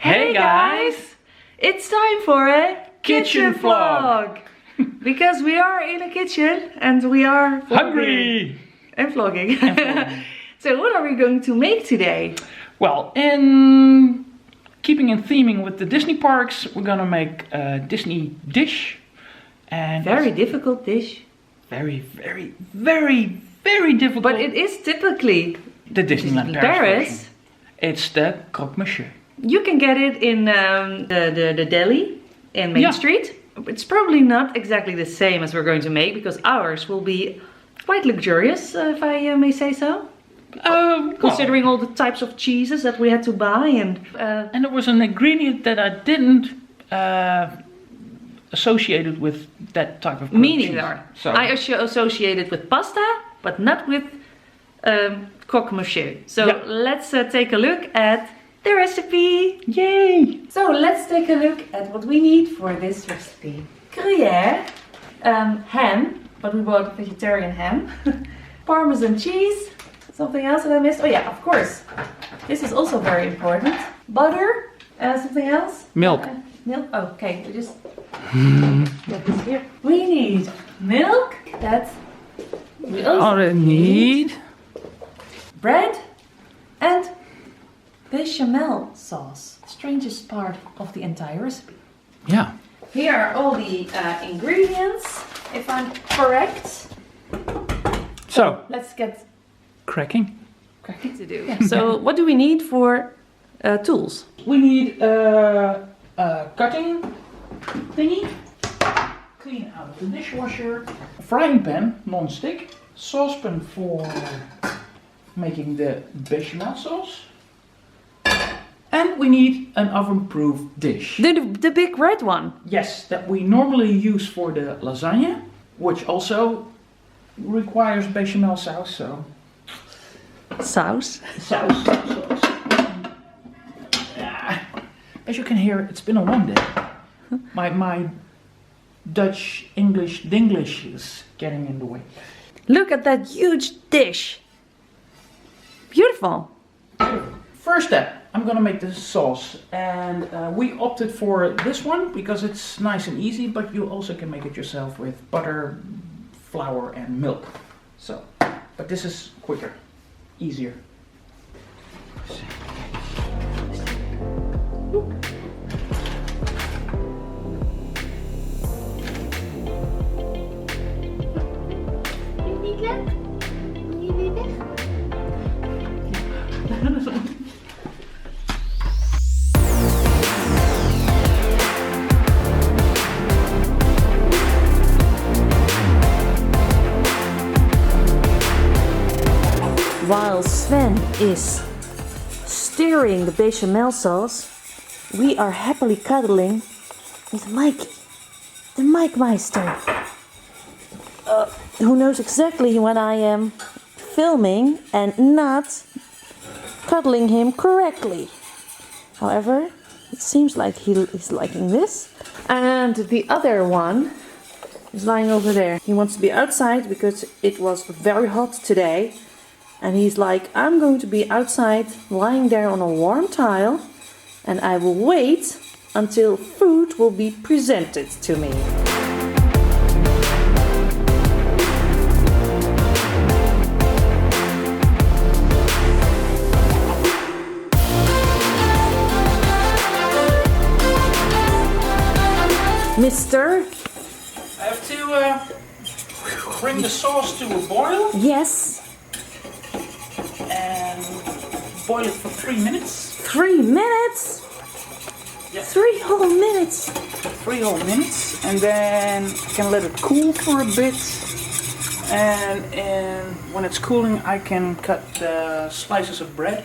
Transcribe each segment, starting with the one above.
Hey guys! It's time for a Kitchen vlog. Because we are in a kitchen and we are Hungry! And vlogging. So what are we going to make today? Well, in keeping in theming with the Disney parks, we're gonna make a Disney dish. And Very difficult dish. Very difficult. But it is typically the Disneyland Paris. Version. It's the Croque Monsieur. You can get it in the deli in Main Street. It's probably not exactly the same as we're going to make because ours will be quite luxurious, if I may say so. Considering all the types of cheeses that we had to buy and there was an ingredient that I didn't associate it with that type of me neither. So I associate it with pasta, but not with Croque Monsieur. So let's take a look at the recipe. Yay! So let's take a look at what we need for this recipe. Gruyere, ham, but we bought vegetarian ham, Parmesan cheese, something else that I missed. Oh yeah, of course. This is also very important. Butter, something else? Milk. Milk, oh, okay, we just get this here. We need milk, that's, we also need bread and bechamel sauce. Strangest part of the entire recipe. Yeah. Here are all the ingredients, if I'm correct. So let's get cracking to do. Yeah. So what do we need for tools? We need a cutting thingy, clean out of the dishwasher, a frying pan, non-stick, saucepan for making the bechamel sauce, and we need an oven-proof dish. The big red one? Yes, that we normally use for the lasagna, which also requires bechamel sauce, so... Sauce? Sauce. As you can hear, it's been a long day. My Dutch English Dinglish is getting in the way. Look at that huge dish. Beautiful. First step, I'm gonna make the sauce, and we opted for this one because it's nice and easy, but you also can make it yourself with butter, flour and milk. So, but this is quicker, easier. While Sven is stirring the bechamel sauce, we are happily cuddling with Mikey, the Mike Meister, who knows exactly when I am filming and not cuddling him correctly. However, it seems like he is liking this. And the other one is lying over there. He wants to be outside because it was very hot today. And he's like, I'm going to be outside lying there on a warm tile and I will wait until food will be presented to me. Mister? I have to bring the sauce to a boil. Yes. And boil it for 3 minutes. 3 minutes? Yeah. 3 whole minutes. 3 whole minutes, and then I can let it cool for a bit. And when it's cooling, I can cut slices of bread.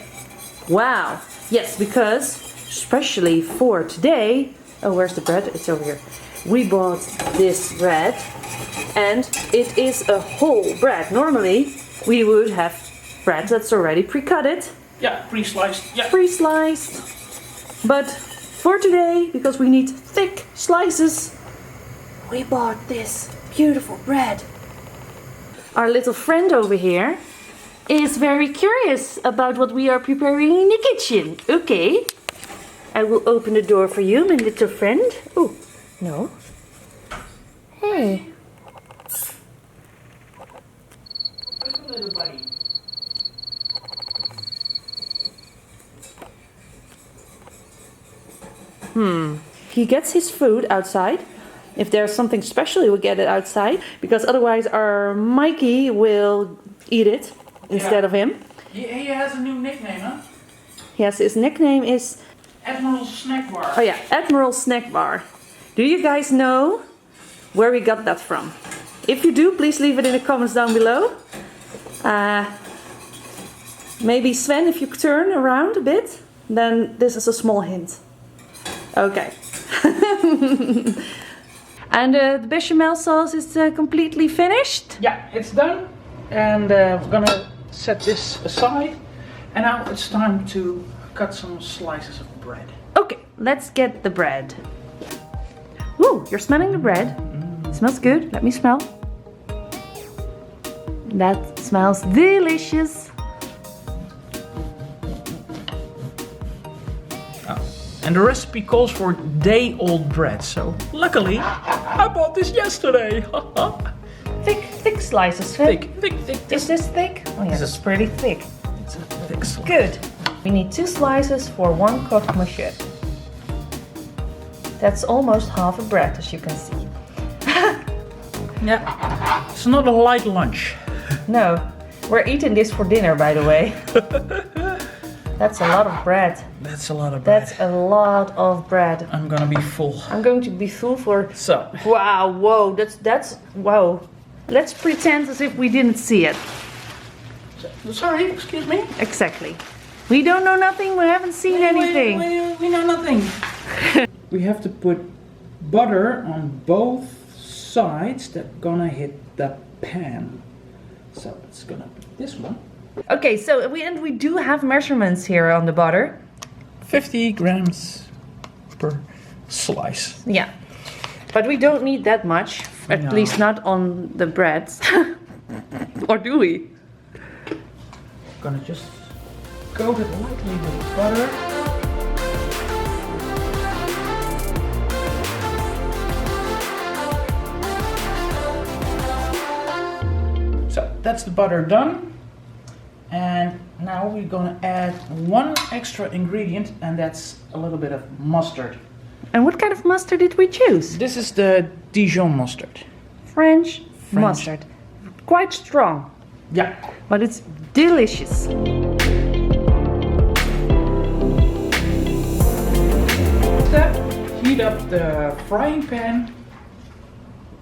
Wow. Yes, because especially for today. Oh, where's the bread? It's over here. We bought this bread, and it is a whole bread. Normally, we would have bread that's already pre-cutted. Yeah, pre-sliced. Yeah. Pre-sliced. But for today, because we need thick slices, we bought this beautiful bread. Our little friend over here is very curious about what we are preparing in the kitchen. Okay. I will open the door for you, my little friend. Oh, no. Hey. Little buddy. He gets his food outside. If there's something special, he will get it outside. Because otherwise our Mikey will eat it instead of him. He has a new nickname, huh? Yes, his nickname is... Admiral Snack Bar. Oh yeah, Admiral Snack Bar. Do you guys know where we got that from? If you do, please leave it in the comments down below. Maybe Sven, if you turn around a bit, then this is a small hint. Okay. And the bechamel sauce is completely finished. Yeah, it's done. And we're gonna set this aside. And now it's time to cut some slices of bread. Okay, let's get the bread. Ooh, you're smelling the bread. It smells good. Let me smell. That smells delicious. And the recipe calls for day-old bread, so luckily I bought this yesterday. Thick slices, Sven. Thick. Is this thick? Oh yeah, it's pretty thick. It's a thick slice. Good. We need 2 slices for 1 croque monsieur. That's almost half a bread, as you can see. Yeah, it's not a light lunch. No, we're eating this for dinner, by the way. That's a lot of bread. That's a lot of bread. That's a lot of bread. I'm gonna be full. I'm going to be full for... So. Wow, whoa, that's... Wow. Let's pretend as if we didn't see it. Sorry, excuse me? Exactly. We don't know nothing, we haven't seen anything. We know nothing. We have to put butter on both sides that's gonna hit the pan. So it's gonna be this one. Okay, so we do have measurements here on the butter. 50 grams per slice. Yeah. But we don't need that much, at least not on the breads. Or do we? Gonna just coat it lightly with butter. So that's the butter done. And now we're gonna add 1 extra ingredient, and that's a little bit of mustard. And what kind of mustard did we choose? This is the Dijon mustard. French mustard. Quite strong. Yeah. But it's delicious. Heat up the frying pan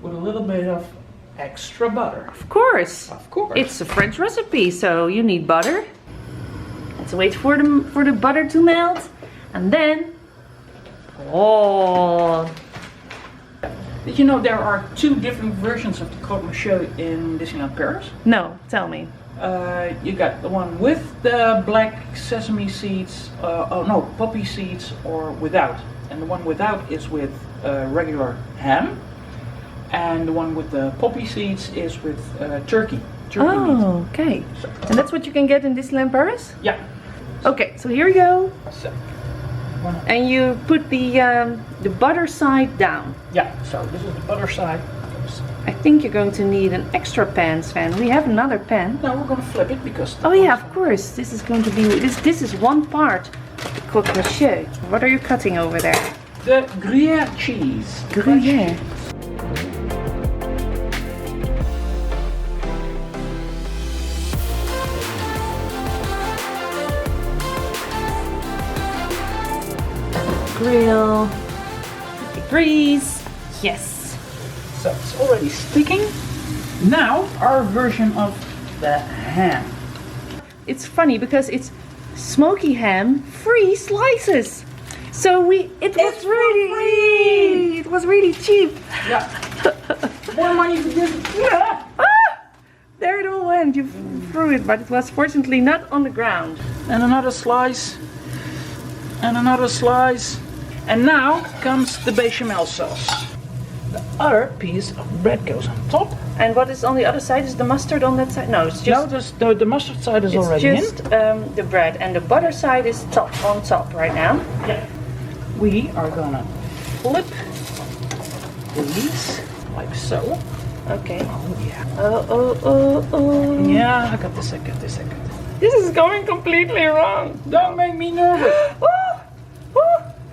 with a little bit of extra butter. Of course. Of course. It's a French recipe, so you need butter. Let's wait for the butter to melt. And then... Oh! Did you know there are 2 different versions of the Croque Monsieur in Disneyland Paris? No, tell me. You got the one with the black sesame seeds, poppy seeds, or without. And the one without is with regular ham. And the one with the poppy seeds is with turkey meat. Oh, okay. And that's what you can get in Disneyland Paris? Yeah. Okay, so here you go. So, and you put the butter side down. Yeah, so this is the butter side. I think you're going to need an extra pan, Sven. We have another pan. Now we're going to flip it because... Oh yeah, of course. This is going to be... This is one part of the Croque Monsieur. What are you cutting over there? The Gruyere cheese. Gruyere. Grill. Degrees. Yes. So it's already sticking. Now our version of the ham. It's funny because it's smoky ham, 3 slices. So it was really cheap. Yeah. More money for this. Yeah. There it all went. You threw it, but it was fortunately not on the ground. And another slice. And another slice. And now comes the bechamel sauce. The other piece of bread goes on top. And what is on the other side? Is the mustard on that side? No, it's just... No, the mustard side is already in. It's just the bread. And the butter side is on top right now. Yeah. we are gonna flip these like so. Okay. Oh yeah. Oh. Yeah, I got this. This is going completely wrong. Don't make me nervous.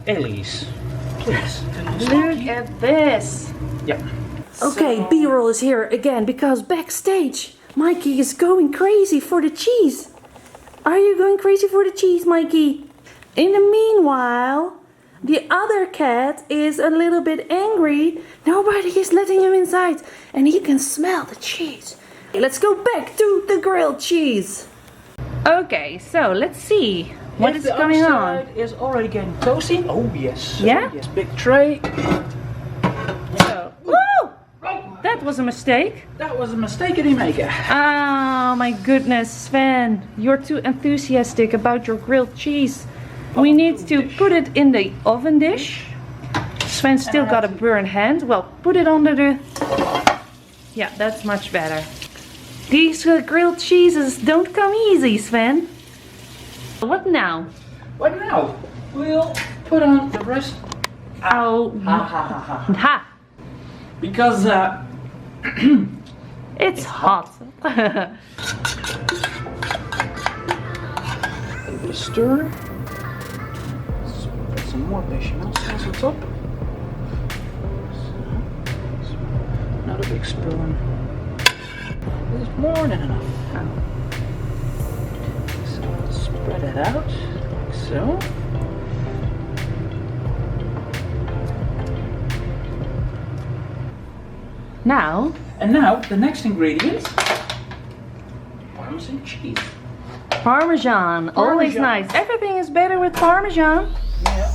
Elise, please. Look at this. Yeah. Okay, B-roll is here again because backstage, Mikey is going crazy for the cheese. Are you going crazy for the cheese, Mikey? In the meanwhile, the other cat is a little bit angry. Nobody is letting him inside and he can smell the cheese. Let's go back to the grilled cheese. Okay, so let's see what is going on. The is already getting toasty. Oh yes. Yeah? Yes, big tray. So, woo! That was a mistake. That was a mistake, maker. Oh my goodness, Sven. You're too enthusiastic about your grilled cheese. We need to put it in the oven dish. Sven's still got a burned hand. Well, put it under the... Yeah, that's much better. These grilled cheeses don't come easy, Sven. What now? What now? We'll put on the rest. Oh. Ha! Because It's hot. a little bit of stir. Put some more bechamel sauce on top. Another big spoon. This is more than enough. So let's spread it out like so. Now, And now the next ingredient, Parmesan cheese. Parmesan. Always nice. Everything is better with Parmesan. Yeah.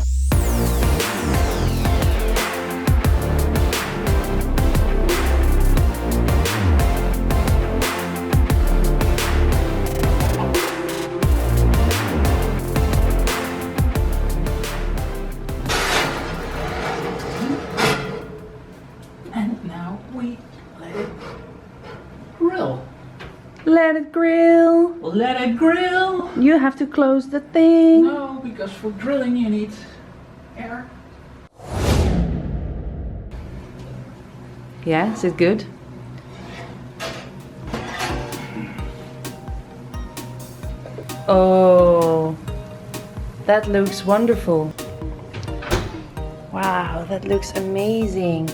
And now we let it grill. Let it grill. Let it grill. You have to close the thing. No, because for grilling you need air. Yeah, is it good? Oh, that looks wonderful. Wow, that looks amazing.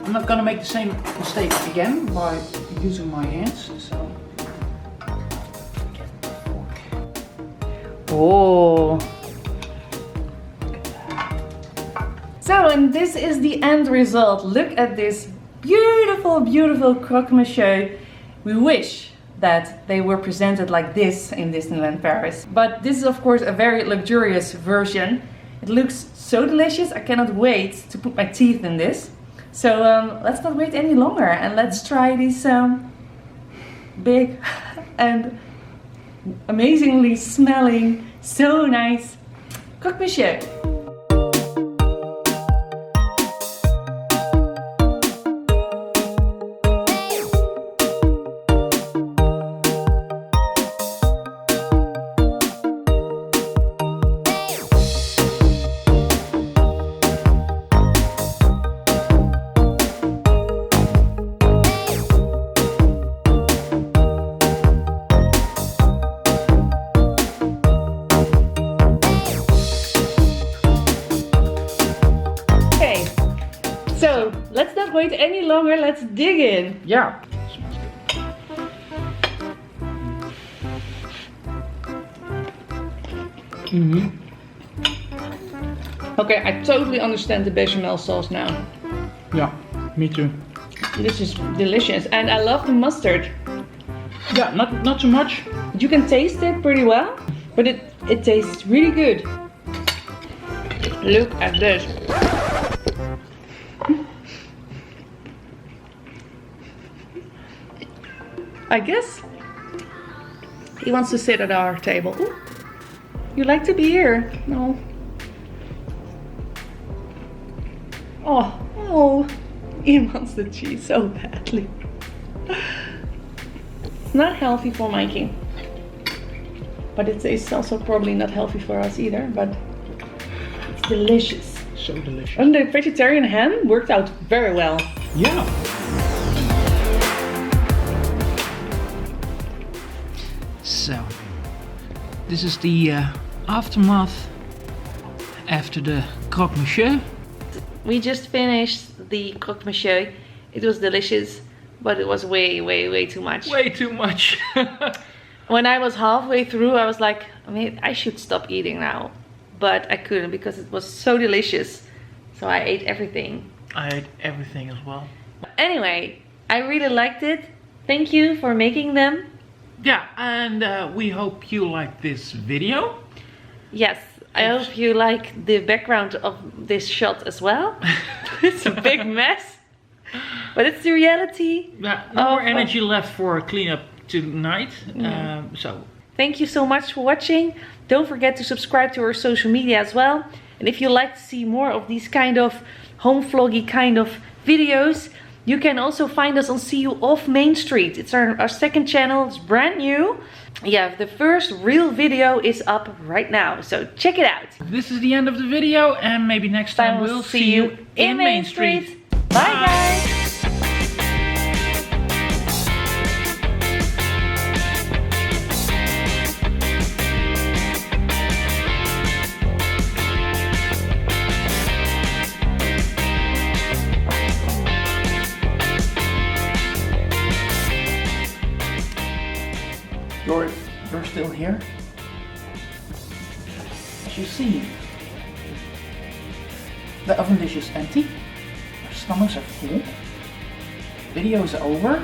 I'm not gonna make the same mistake again by using my hands, so get the fork. Oh. So, and this is the end result. Look at this beautiful, beautiful croque monsieur. We wish that they were presented like this in Disneyland Paris. But this is of course a very luxurious version. It looks so delicious. I cannot wait to put my teeth in this. So let's not wait any longer and let's try these big and amazingly smelling, so nice croque monsieur. So let's not wait any longer, let's dig in. Yeah. Okay, I totally understand the bechamel sauce now. Yeah, me too. This is delicious and I love the mustard. Yeah, not too much. You can taste it pretty well, but it tastes really good. Look at this. I guess he wants to sit at our table. Ooh, you like to be here? No. Oh, he wants the cheese so badly. It's not healthy for Mikey. But it's also probably not healthy for us either, but delicious. So delicious. And the vegetarian ham worked out very well. Yeah. So, this is the aftermath after the Croque Monsieur. We just finished the Croque Monsieur. It was delicious, but it was way too much. Way too much. When I was halfway through, I was like, I should stop eating now. But I couldn't because it was so delicious. So I ate everything. I ate everything as well. Anyway, I really liked it. Thank you for making them. Yeah, and we hope you like this video. Yes, I hope you like the background of this shot as well. It's a big mess. But it's the reality. Yeah, no more energy left for cleanup tonight. So thank you so much for watching. Don't forget to subscribe to our social media as well. And if you like to see more of these kind of home vloggy kind of videos, you can also find us on Seeyouinmainstreet. It's our second channel. It's brand new. Yeah, the first real video is up right now. So check it out. This is the end of the video, and maybe next time we'll see you in Main Street. Bye guys. You're still here? As you see, the oven dish is empty, our stomachs are full, video is over,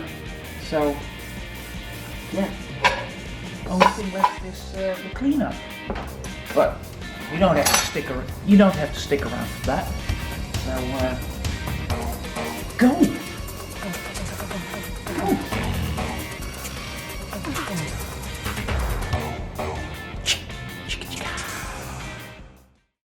so yeah, only thing left is the cleanup. But you don't have to stick around. You don't have to stick around for that. So go.